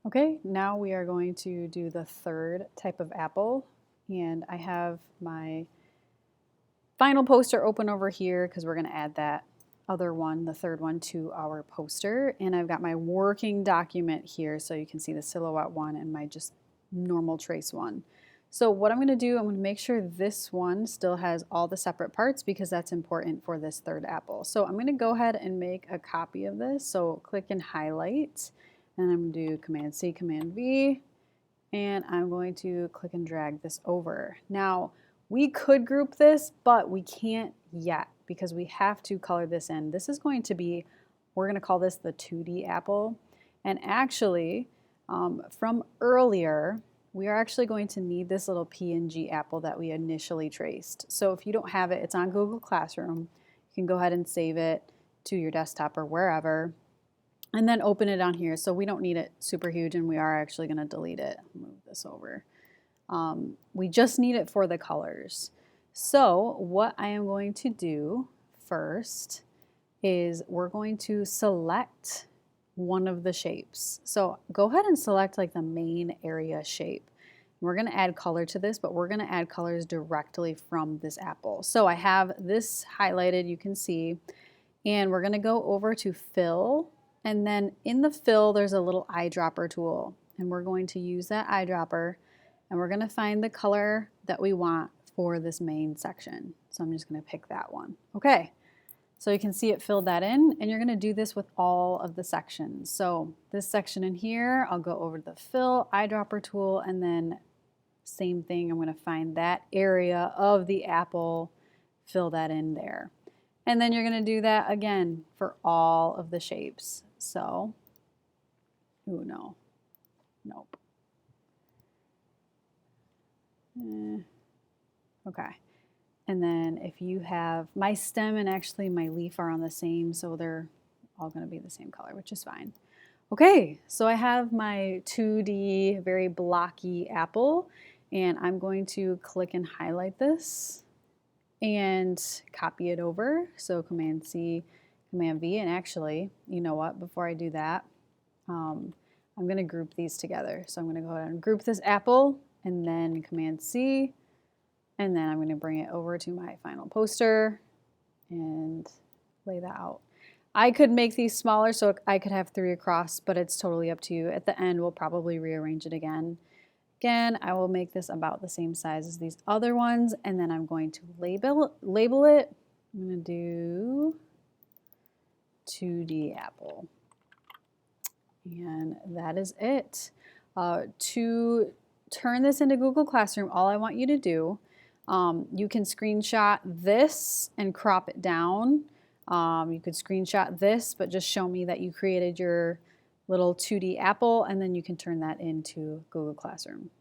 Okay, now we are going to do the third type of apple, and I have my final poster open over here because we're going to add that other one, the third one, to our poster. And I've got my working document here so you can see the silhouette one and my just normal trace one. So what I'm going to do, I'm going to make sure this one still has all the separate parts because that's important for this third apple. So I'm going to go ahead and make a copy of this. So click and highlight, and I'm going to do Command C, Command V, and I'm going to click and drag this over. Now, we could group this, but we can't yet because we have to color this in. This is going to be, we're going to call this the 2D apple. And actually, from earlier, we are actually going to need this little PNG apple that we initially traced. So if you don't have it, it's on Google Classroom. You can go ahead and save it to your desktop or wherever, and then open it on here. So we don't need it super huge, and we are actually going to delete it. Move this over. We just need it for the colors. So what I am going to do first is we're going to select one of the shapes. So go ahead and select like the main area shape. We're going to add color to this, but we're going to add colors directly from this apple. So I have this highlighted, you can see, and we're going to go over to fill, and then in the fill there's a little eyedropper tool, and we're going to use that eyedropper, and we're going to find the color that we want for this main section. So I'm just going to pick that one. Okay. So you can see it filled that in, and you're going to do this with all of the sections. So this section in here, I'll go over to the fill, eyedropper tool, and then same thing, I'm going to find that area of the apple, fill that in there. And then you're going to do that again for all of the shapes. So, ooh, no, nope. Okay. And then if you have, my stem and actually my leaf are on the same, so they're all going to be the same color, which is fine. Okay, so I have my 2D very blocky apple, and I'm going to click and highlight this and copy it over. So Command C, Command V, and actually, you know what, before I do that, I'm going to group these together. So I'm going to go ahead and group this apple, and then Command C, and then I'm going to bring it over to my final poster and lay that out. I could make these smaller so I could have 3 across, but it's totally up to you. At the end, we'll probably rearrange it again. Again, I will make this about the same size as these other ones, and then I'm going to label it. I'm going to do 2D apple. And that is it. To turn this into Google Classroom, all I want you to do, you can screenshot this and crop it down. You could screenshot this, but just show me that you created your little 2D apple, and then you can turn that into Google Classroom.